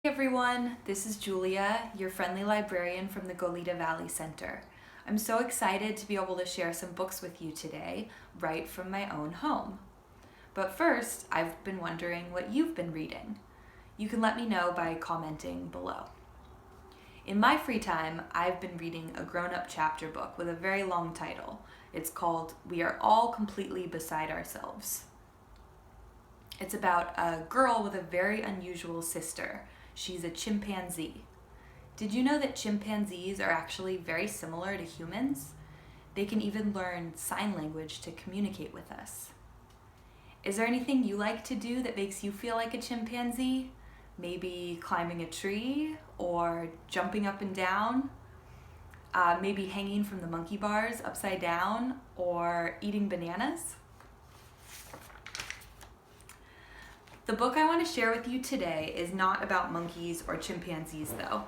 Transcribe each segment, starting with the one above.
Hey everyone, this is Julia, your friendly librarian from the Goleta Valley Center. I'm so excited to be able to share some books with you today, right from my own home. But first, I've been wondering what you've been reading. You can let me know by commenting below. In my free time, I've been reading a grown-up chapter book with a very long title. It's called We Are All Completely Beside Ourselves. It's about a girl with a very unusual sister. She's a chimpanzee. Did you know that chimpanzees are actually very similar to humans? They can even learn sign language to communicate with us. Is there anything you like to do that makes you feel like a chimpanzee? Maybe climbing a tree or jumping up and down? Maybe hanging from the monkey bars upside down or eating bananas? The book I want to share with you today is not about monkeys or chimpanzees though.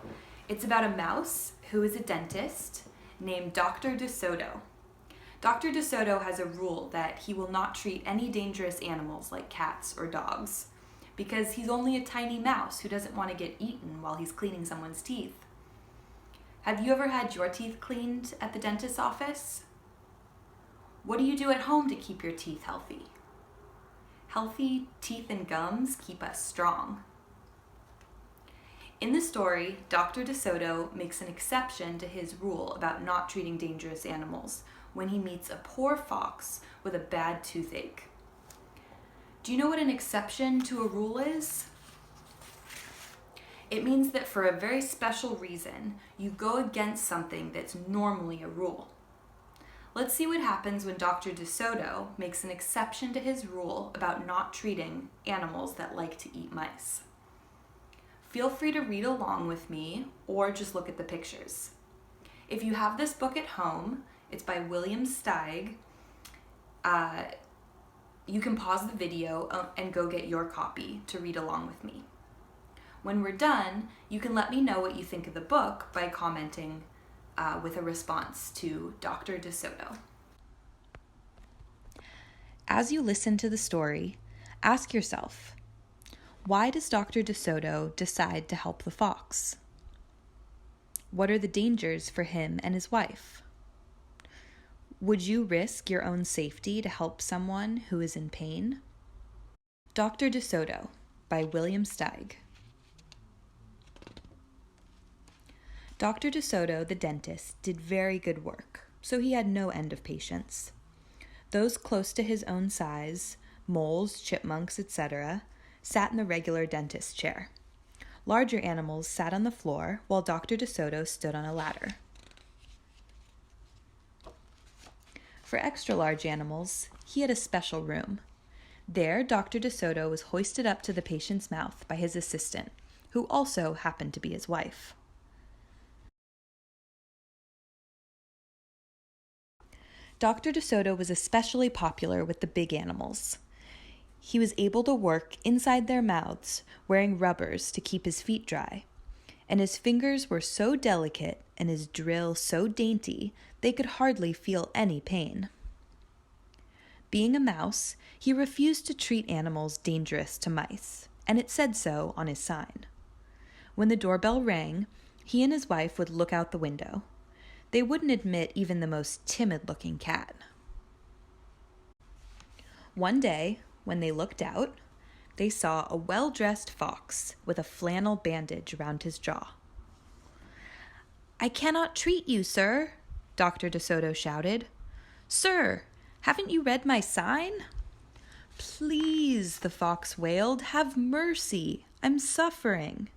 It's about a mouse who is a dentist named Doctor De Soto. Dr. De Soto has a rule that he will not treat any dangerous animals like cats or dogs because he's only a tiny mouse who doesn't want to get eaten while he's cleaning someone's teeth. Have you ever had your teeth cleaned at the dentist's office? What do you do at home to keep your teeth healthy? Healthy teeth and gums keep us strong. In the story, Dr. De Soto makes an exception to his rule about not treating dangerous animals when he meets a poor fox with a bad toothache. Do you know what an exception to a rule is? It means that for a very special reason, you go against something that's normally a rule. Let's see what happens when Dr. De Soto makes an exception to his rule about not treating animals that like to eat mice. Feel free to read along with me or just look at the pictures. If you have this book at home, it's by William Steig. You can pause the video and go get your copy to read along with me. When we're done, you can let me know what you think of the book by commenting with a response to Dr. De Soto. As you listen to the story, ask yourself, why does Dr. De Soto decide to help the fox? What are the dangers for him and his wife? Would you risk your own safety to help someone who is in pain? Dr. De Soto by William Steig. Dr. De Soto, the dentist, did very good work, so he had no end of patients. Those close to his own size, moles, chipmunks, etc., sat in the regular dentist chair. Larger animals sat on the floor while Dr. De Soto stood on a ladder. For extra large animals, he had a special room. There, Dr. De Soto was hoisted up to the patient's mouth by his assistant, who also happened to be his wife. Dr. De Soto was especially popular with the big animals. He was able to work inside their mouths, wearing rubbers to keep his feet dry, and his fingers were so delicate and his drill so dainty they could hardly feel any pain. Being a mouse, he refused to treat animals dangerous to mice, and it said so on his sign. When the doorbell rang, he and his wife would look out the window. They wouldn't admit even the most timid-looking cat. One day, when they looked out, they saw a well-dressed fox with a flannel bandage around his jaw. "I cannot treat you, sir," Dr. De Soto shouted. "Sir, haven't you read my sign?" "Please," the fox wailed, "have mercy. I'm suffering."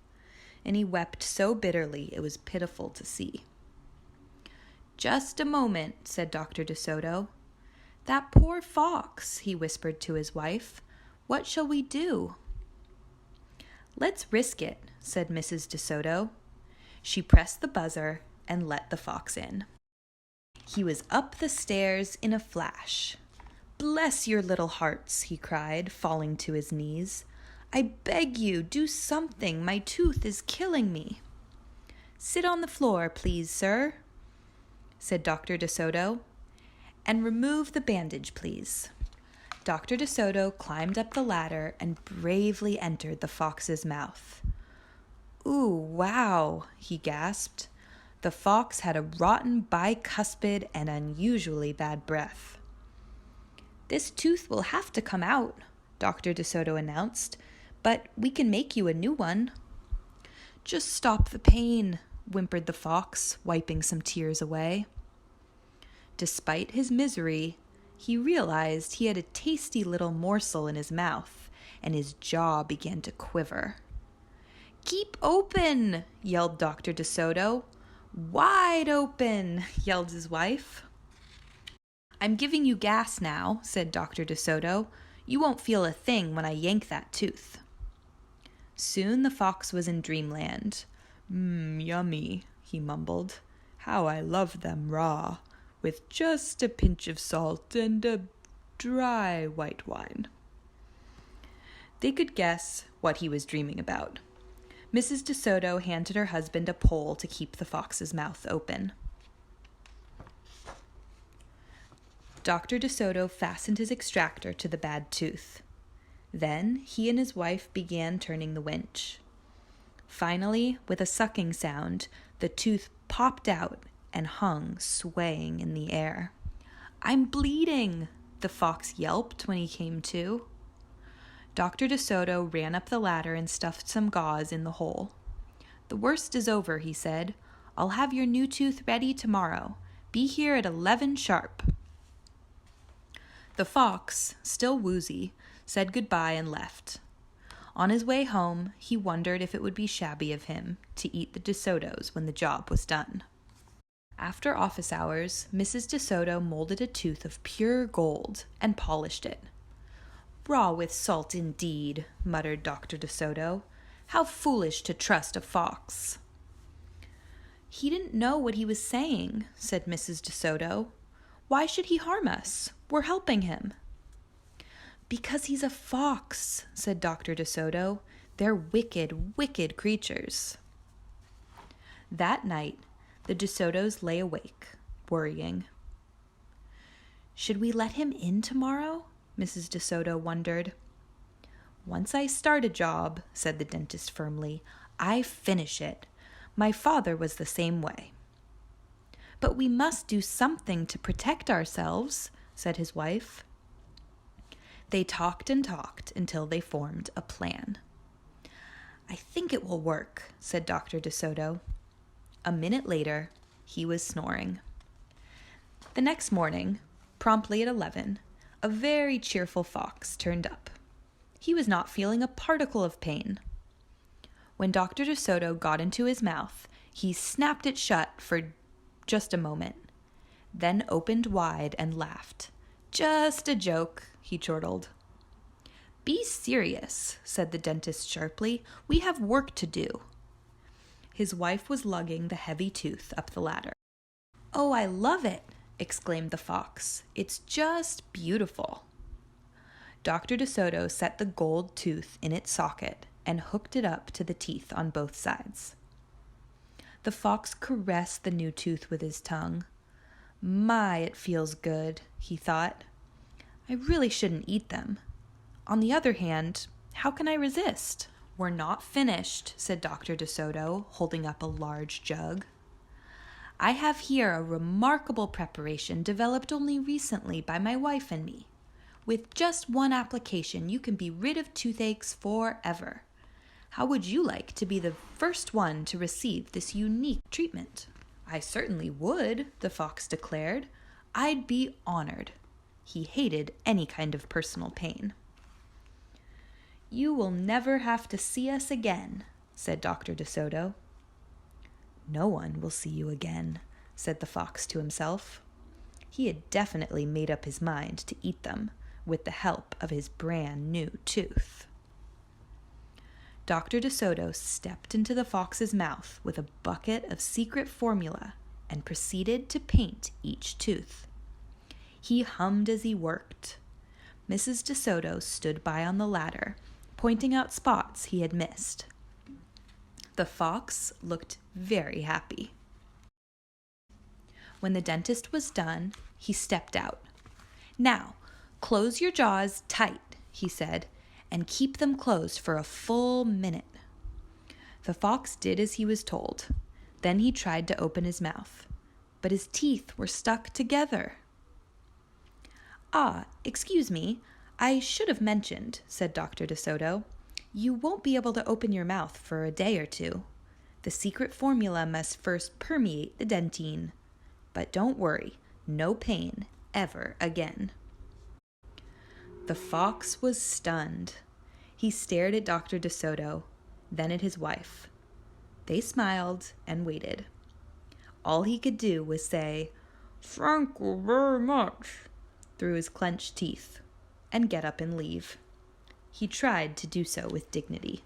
And he wept so bitterly it was pitiful to see. "Just a moment," said Dr. De Soto. "That poor fox," he whispered to his wife. "What shall we do?" "Let's risk it," said Mrs. De Soto. She pressed the buzzer and let the fox in. He was up the stairs in a flash. "Bless your little hearts," he cried, falling to his knees. "I beg you, do something. My tooth is killing me." "Sit on the floor, please, sir," said Dr. De Soto, "and remove the bandage, please." Dr. De Soto climbed up the ladder and bravely entered the fox's mouth. "Ooh, wow," he gasped. The fox had a rotten bicuspid and unusually bad breath. "This tooth will have to come out," Dr. De Soto announced, "but we can make you a new one." "Just stop the pain," whimpered the fox, wiping some tears away. Despite his misery, he realized he had a tasty little morsel in his mouth, and his jaw began to quiver. "Keep open," yelled Dr. De Soto. "Wide open," yelled his wife. "I'm giving you gas now," said Dr. De Soto. "You won't feel a thing when I yank that tooth." Soon the fox was in dreamland. Yummy," he mumbled. "How I love them raw, with just a pinch of salt and a dry white wine." They could guess what he was dreaming about. Mrs. De Soto handed her husband a pole to keep the fox's mouth open. Dr. De Soto fastened his extractor to the bad tooth. Then he and his wife began turning the winch. Finally, with a sucking sound, the tooth popped out and hung swaying in the air. "I'm bleeding," the fox yelped when he came to. Dr. De Soto ran up the ladder and stuffed some gauze in the hole. "The worst is over," he said. "I'll have your new tooth ready tomorrow. Be here at 11 sharp." The fox, still woozy, said goodbye and left. On his way home, he wondered if it would be shabby of him to eat the De Sotos when the job was done. After office hours, Mrs. De Soto molded a tooth of pure gold and polished it. "Raw with salt indeed," muttered Dr. De Soto. "How foolish to trust a fox." "He didn't know what he was saying," said Mrs. De Soto. "Why should he harm us? We're helping him." "Because he's a fox," said Dr. De Soto. "They're wicked, wicked creatures." That night, the De Sotos lay awake, worrying. "Should we let him in tomorrow?" Mrs. De Soto wondered. "Once I start a job," said the dentist firmly, "I finish it. My father was the same way." "But we must do something to protect ourselves," said his wife. They talked and talked until they formed a plan. "I think it will work," said Dr. De Soto. A minute later, he was snoring. The next morning, promptly at 11, a very cheerful fox turned up. He was not feeling a particle of pain. When Dr. De Soto got into his mouth, he snapped it shut for just a moment, then opened wide and laughed. "Just a joke," he chortled. "Be serious," said the dentist sharply. "We have work to do." His wife was lugging the heavy tooth up the ladder. "Oh, I love it," exclaimed the fox. "It's just beautiful." Dr. De Soto set the gold tooth in its socket and hooked it up to the teeth on both sides. The fox caressed the new tooth with his tongue. "My, it feels good," he thought. "I really shouldn't eat them. On the other hand, how can I resist?" "We're not finished," said Dr. De Soto, holding up a large jug. "I have here a remarkable preparation developed only recently by my wife and me. With just one application, you can be rid of toothaches forever. How would you like to be the first one to receive this unique treatment?" "I certainly would," the fox declared. "I'd be honored." He hated any kind of personal pain. "You will never have to see us again," said Dr. De Soto. "No one will see you again," said the fox to himself. He had definitely made up his mind to eat them with the help of his brand new tooth. Dr. De Soto stepped into the fox's mouth with a bucket of secret formula and proceeded to paint each tooth. He hummed as he worked. Mrs. De Soto stood by on the ladder, pointing out spots he had missed. The fox looked very happy. When the dentist was done, he stepped out. "Now, close your jaws tight," he said, "and keep them closed for a full minute." The fox did as he was told. Then he tried to open his mouth, but his teeth were stuck together. "Ah, excuse me, I should have mentioned," said Dr. De Soto. "You won't be able to open your mouth for a day or two. The secret formula must first permeate the dentine. But don't worry, no pain ever again." The fox was stunned. He stared at Dr. De Soto, then at his wife. They smiled and waited. All he could do was say, "Thank you very much," through his clenched teeth, and get up and leave. He tried to do so with dignity.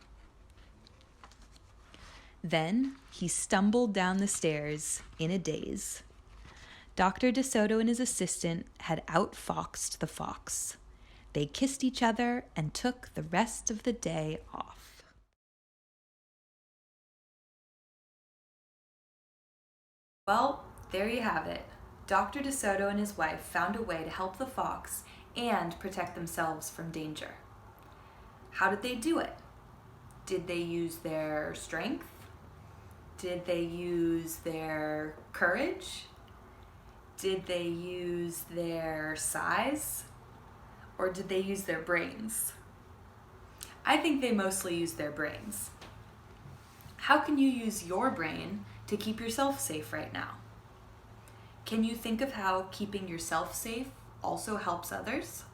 Then he stumbled down the stairs in a daze. Dr. De Soto and his assistant had outfoxed the fox. They kissed each other and took the rest of the day off. Well, there you have it. Dr. De Soto and his wife found a way to help the fox and protect themselves from danger. How did they do it? Did they use their strength? Did they use their courage? Did they use their size? Or did they use their brains? I think they mostly used their brains. How can you use your brain to keep yourself safe right now? Can you think of how keeping yourself safe also helps others?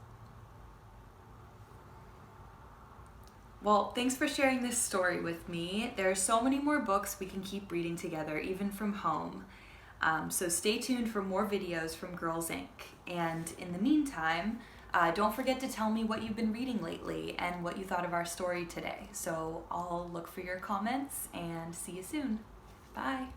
Well, thanks for sharing this story with me. There are so many more books we can keep reading together, even from home. So stay tuned for more videos from Girls Inc. And in the meantime, don't forget to tell me what you've been reading lately and what you thought of our story today. So I'll look for your comments and see you soon. Bye.